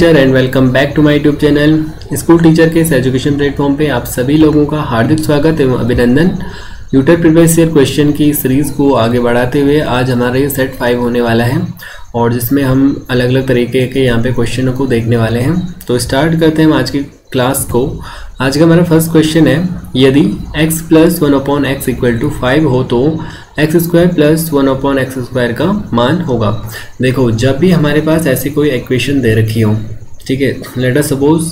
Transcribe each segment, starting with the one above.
Teacher and welcome back to my YouTube channel school teacher के इस education platform पे आप सभी लोगों का हार्दिक स्वागत एवं अभिनंदन। यूटर प्रीवियस ईयर क्वेश्चन की सीरीज को आगे बढ़ाते हुए आज हमारा ये सेट 5 होने वाला है और जिसमें हम अलग अलग तरीके के यहाँ पे क्वेश्चनों को देखने वाले हैं। तो स्टार्ट करते हैं हम आज की क्लास को। आज का हमारा फर्स्ट क्वेश्चन है, यदि x plus 1/x equal to 5 हो तो x square plus 1/x square का मान होगा। देखो, जब भी हमारे पास ऐसी कोई इक्वेशन दे रखी हो, ठीक है, let us suppose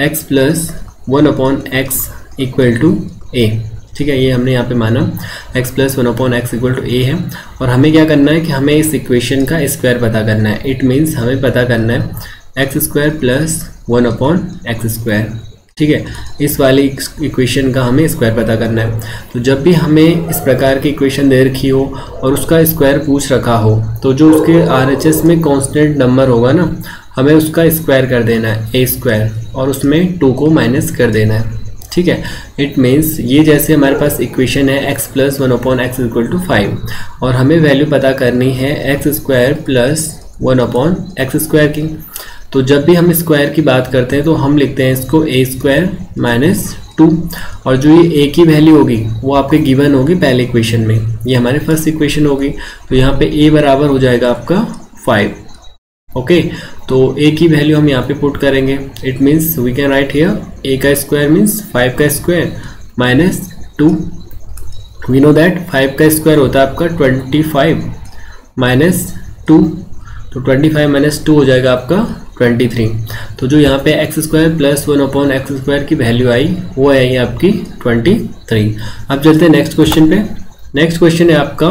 x plus 1/x equal to a, ठीक है, ये हमने यहाँ पे माना x plus 1/x equal to a है और हमें क्या करना है कि हमें इस इक्वेशन का स्क्वायर पता करना है। इट मीन्स हमें पता करना है x square plus 1/x square, ठीक है, इस वाली इक्वेशन का हमें स्क्वायर पता करना है। तो जब भी हमें इस प्रकार की इक्वेशन दे रखी हो और उसका स्क्वायर पूछ रखा हो तो जो उसके RHS में कांस्टेंट नंबर होगा ना, हमें उसका स्क्वायर कर देना है a स्क्वायर और उसमें 2 को माइनस कर देना है, ठीक है। इट मीन्स ये जैसे हमारे पास इक्वेशन है x plus 1/x equal to 5 और हमें वैल्यू पता करनी है x square plus 1/x square की। तो जब भी हम स्क्वायर की बात करते हैं तो हम लिखते हैं इसको a स्क्वायर माइनस 2 और जो ये a की वैल्यू होगी वो आपके गिवन होगी पहले इक्वेशन में, ये हमारे फर्स्ट इक्वेशन होगी। तो यहाँ पे a बराबर हो जाएगा आपका 5। ओके, तो a की वैल्यू हम यहाँ पे पुट करेंगे। It means we can write here a का स्क्वायर मीन्स 5 का square minus 2। We know that 5 का स्क्वायर होता है आपका 25 माइनस 2, तो 25 माइनस 2 हो जाएगा आपका 23। तो जो यहाँ पे x square plus 1/x square की वैल्यू आई वो है ये आपकी 23। अब चलते हैं नेक्स्ट क्वेश्चन पे। नेक्स्ट क्वेश्चन है आपका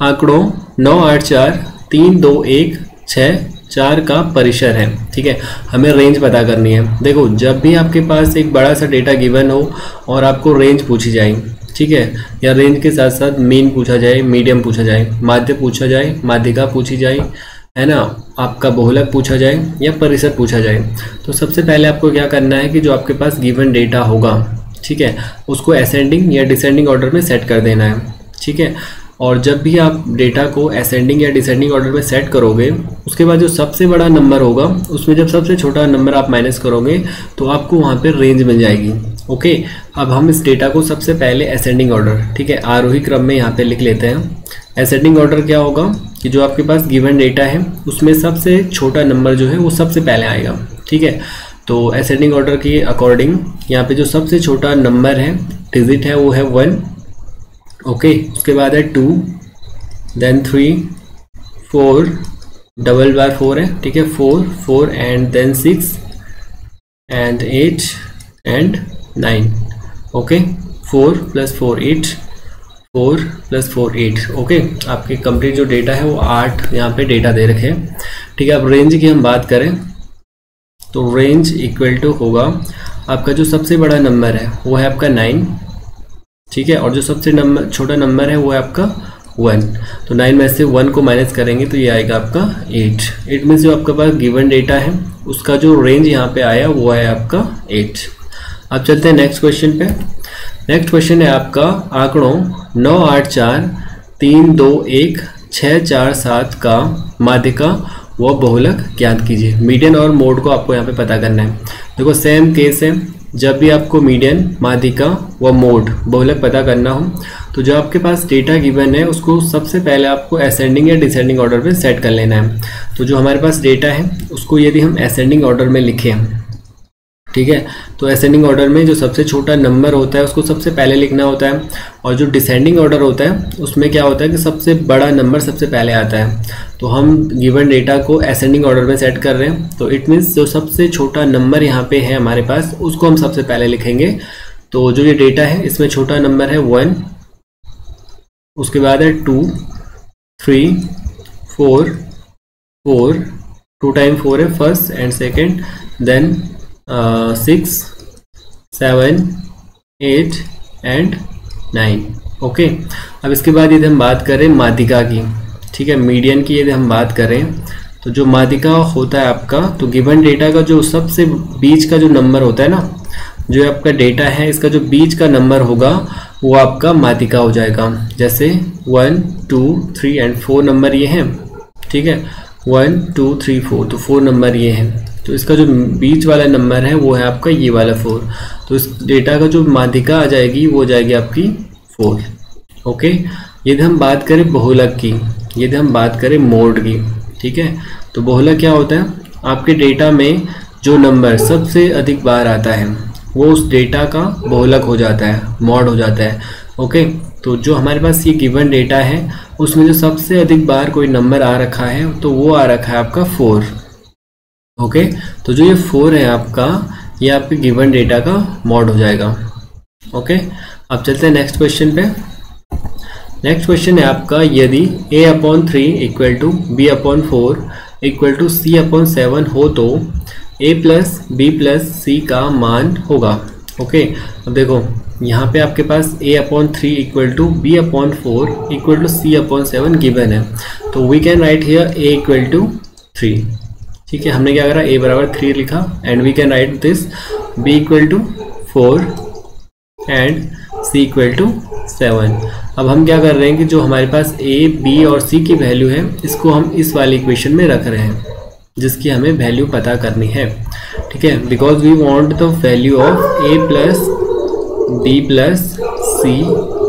आंकड़ों 9, 8, 4, 3, 2, 1, 6, 4 का परिसर है, ठीक है। हमें रेंज पता करनी है। देखो, जब भी आपके पास एक बड़ा सा डेटा गिवन हो और आपको रेंज पूछी जाए, ठीक है, या रेंज के साथ साथ मीन पूछा जाए, मीडियम पूछा जाए, माध्य पूछा जाए, माध्यिका पूछी जाए, है ना, आपका बहुलक पूछा जाए या परिसर पूछा जाए, तो सबसे पहले आपको क्या करना है कि जो आपके पास गिवन डेटा होगा, ठीक है, उसको असेंडिंग या डिसेंडिंग ऑर्डर में सेट कर देना है, ठीक है। और जब भी आप डेटा को असेंडिंग या डिसेंडिंग ऑर्डर में सेट करोगे, उसके बाद जो सबसे बड़ा नंबर होगा उसमें जब सबसे छोटा नंबर आप माइनस करोगे तो आपको वहाँ पे रेंज मिल जाएगी। ओके, अब हम इस डेटा को सबसे पहले असेंडिंग ऑर्डर, ठीक है, आरोही क्रम में यहाँ पे लिख लेते हैं। असेंडिंग ऑर्डर क्या होगा कि जो आपके पास गिवन डेटा है उसमें सबसे छोटा नंबर जो है वो सबसे पहले आएगा, ठीक है। तो असेंडिंग ऑर्डर के अकॉर्डिंग यहाँ पे जो सबसे छोटा नंबर है, डिजिट है, वो है 1। ओके, उसके बाद है 2, देन 3, 4, डबल बार 4 है, ठीक है, 4 and then 6 and 8 and 9। Okay, 4 plus 4 8, 4 plus 4 8। Okay, आपके कंप्लीट जो डेटा है वो 8 यहाँ पे डेटा दे रखे हैं, ठीक है। अब रेंज की हम बात करें तो रेंज इक्वल टू होगा आपका जो सबसे बड़ा नंबर है वो है आपका 9, ठीक है, और जो सबसे छोटा नंबर है वो है आपका 1। तो 9 में से 1 को माइनस करेंगे तो ये आएगा आपका 8। इट मीन्स जो आपके पास गिवन डेटा है उसका जो रेंज यहाँ पे आया वो है आपका 8। अब चलते हैं नेक्स्ट क्वेश्चन पे। नेक्स्ट क्वेश्चन है आपका आंकड़ों 9, 8, 4, 3, 2, 1, 6, 4, 7 का माध्यिका व बहुलक ज्ञात कीजिए। मीडियन और मोड को आपको यहाँ पे पता करना है। देखो, सेम केस है, जब भी आपको मीडियन, माध्यिका व मोड, बहुलक पता करना हो तो जो आपके पास डेटा गिवन है उसको सबसे पहले आपको असेंडिंग या डिसेंडिंग ऑर्डर में सेट कर लेना है। तो जो हमारे पास डेटा है उसको यदि हम असेंडिंग ऑर्डर में लिखें, ठीक है, तो असेंडिंग ऑर्डर में जो सबसे छोटा नंबर होता है उसको सबसे पहले लिखना होता है और जो डिसेंडिंग ऑर्डर होता है उसमें क्या होता है कि सबसे बड़ा नंबर सबसे पहले आता है। तो हम गिवन डेटा को असेंडिंग ऑर्डर में सेट कर रहे हैं, तो इट मीन्स जो सबसे छोटा नंबर यहाँ पे है हमारे पास उसको हम सबसे पहले लिखेंगे। तो जो ये डेटा है इसमें छोटा नंबर है 1, उसके बाद है 2, 3, 4, 2 टाइम 4 है first and second, then 6, 7, 8 and 9। Okay, अब इसके बाद यदि हम बात करें माध्यिका की, ठीक है, मीडियन की यदि हम बात करें तो जो माध्यिका होता है आपका, तो गिवन डेटा का जो सबसे बीच का जो नंबर होता है ना, जो आपका डेटा है इसका जो बीच का नंबर होगा वो आपका माध्यिका हो जाएगा। जैसे 1, 2, 3 एंड 4 नंबर ये हैं, ठीक है, 1 2 3 4, तो 4 नंबर ये है। तो इसका जो बीच वाला नंबर है वो है आपका ये वाला 4। तो इस डेटा का जो माध्यिका आ जाएगी वो हो जाएगी आपकी 4। ओके, यदि हम बात करें बहुलक की, यदि हम बात करें मोड की, ठीक है, तो बहुलक क्या होता है, आपके डेटा में जो नंबर सबसे अधिक बार आता है वो उस डेटा का बहुलक हो जाता है, मॉड हो जाता है। ओके, तो जो हमारे पास ये गिवन डेटा है उसमें जो सबसे अधिक बार कोई नंबर आ रखा है तो वो आ रखा है आपका 4। ओके, तो जो ये 4 है आपका, ये आपके गिवन डेटा का मॉड हो जाएगा। ओके, अब चलते हैं नेक्स्ट क्वेश्चन पे। नेक्स्ट क्वेश्चन है आपका, यदि a/3 equal to b/4 equal to c/7 हो तो a plus b plus c का मान होगा। ओके, अब देखो यहाँ पे आपके पास a/3 equal to b/4 equal to c/7 given है, तो we can write here a equal to 3। ठीक है, हमने क्या करा, a बराबर 3 लिखा and we can write this b equal to 4 and c equal to 7। अब हम क्या कर रहे हैं कि जो हमारे पास a, b और c की वैल्यू है इसको हम इस वाली इक्वेशन में रख रहे हैं जिसकी हमें वैल्यू पता करनी है। ठीक है, because we want the value of a plus b plus c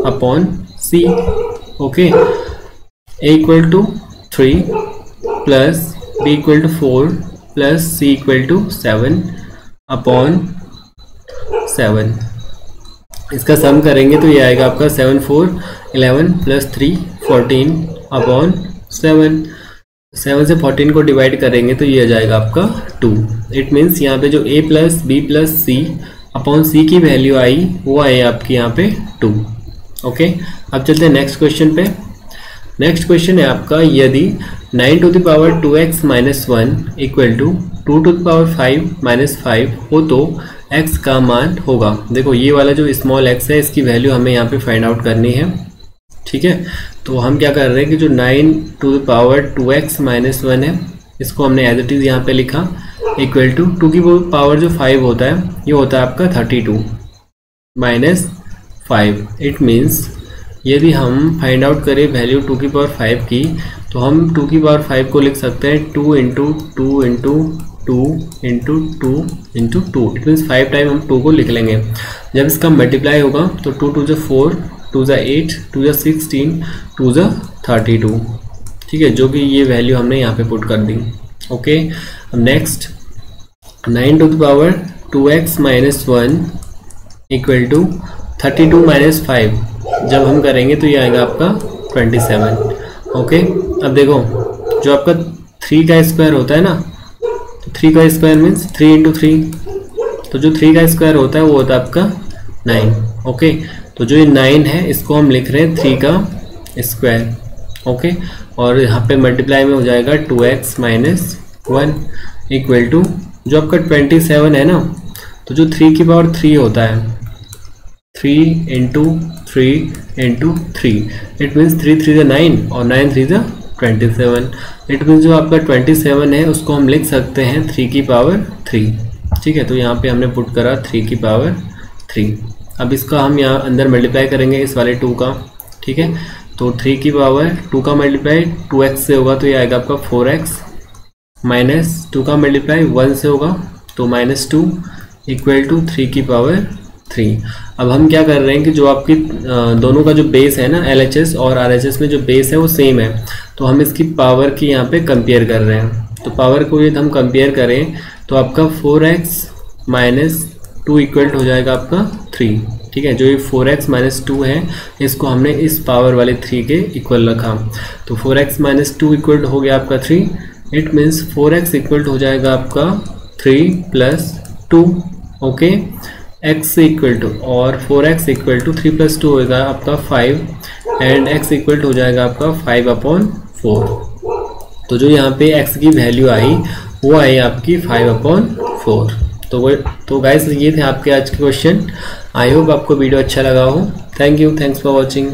upon c। Okay, a equal to 3 plus b equal to 4 plus c equal to 7 upon 7। इसका सम करेंगे तो ये आएगा आपका 7 4 11 प्लस 3 14 अपॉन 7। 7 से 14 को डिवाइड करेंगे तो ये आ जाएगा आपका 2। इट मीन्स यहाँ पे जो a plus B plus C upon C की वैल्यू आई वो आई आपकी यहाँ पे 2। ओके, अब चलते हैं नेक्स्ट क्वेश्चन पे। नेक्स्ट क्वेश्चन है आपका, यदि 9 to the power 2x minus 1 equal to 2 to the power 5 minus 5 हो तो x का मान होगा। देखो ये वाला जो स्मॉल x है इसकी वैल्यू हमें यहाँ पे फाइंड आउट करनी है। ठीक है, तो हम क्या कर रहे हैं कि जो 9 to the power 2x minus 1 है इसको हमने एज इट इज़ यहाँ पे लिखा इक्वल टू 2 की पावर जो 5 होता है ये होता है आपका 32 माइनस 5। इट मीन्स यदि हम फाइंड आउट करें वैल्यू 2 की पावर 5 की तो हम 2 की पावर 5 को लिख सकते हैं 2 into 2 into 2 into 2 into 2। It means 5 time हम 2 को लिख लेंगे। जब इसका मल्टीप्लाई होगा तो 2 2 जा 4 2 जा 8 2 जा 16 2 जा 32। ठीक है, जो कि ये वैल्यू हमने यहाँ पे पुट कर दी। ओके, अब next 9 to the power 2x minus 1 equal to 32 minus 5 जब हम करेंगे तो ये आएगा आपका 27। ओके, अब देखो जो आपका 3 का स्क्वायर होता है ना, तो 3 का स्क्वायर मीन्स 3 इंटू 3, तो जो 3 का स्क्वायर होता है वो होता है आपका 9। ओके, तो जो ये 9 है इसको हम लिख रहे हैं 3 का स्क्वायर। ओके, और यहाँ पे मल्टीप्लाई में हो जाएगा 2x माइनस 1 इक्वल टू जो आपका 27 है ना, तो जो 3 की पावर 3 होता है 3 इंटू 3 इंटू 3। इट मीन्स 3 3 9 और 9 3 27। इट मीन्स जो आपका 27 है उसको हम लिख सकते हैं 3 की पावर 3। ठीक है, तो यहाँ पे हमने पुट करा 3 की पावर 3। अब इसका हम यहाँ अंदर मल्टीप्लाई करेंगे इस वाले 2 का। ठीक है, तो 3 की पावर 2 का मल्टीप्लाई 2x से होगा तो ये आएगा आपका 4x माइनस 2 का मल्टीप्लाई 1 से होगा तो माइनस 2 इक्वल टू 3 की पावर 3। अब हम क्या कर रहे हैं कि जो आपकी दोनों का जो बेस है ना LHS और RHS में जो बेस है वो सेम है, तो हम इसकी पावर की यहाँ पे कंपेयर कर रहे हैं। तो पावर को यदि हम कंपेयर करें तो आपका 4x माइनस 2 इक्वल हो जाएगा आपका 3। ठीक है, जो ये 4x माइनस 2 है इसको हमने इस पावर वाले 3 के इक्वल रखा, तो 4x माइनस 2 इक्वल हो गया आपका 3। इट मीन्स 4x इक्वल हो जाएगा आपका 3 प्लस 2। ओके, x से इक्वल टू और 4x इक्वल टू 3 प्लस 2 होगा आपका 5 एंड x इक्वल हो जाएगा आपका 5/4। तो जो यहाँ पे x की वैल्यू आई वो आई आपकी 5/4। तो गाइस ये थे आपके आज के क्वेश्चन। आई होप आपको वीडियो अच्छा लगा हो। Thank you, thanks for watching.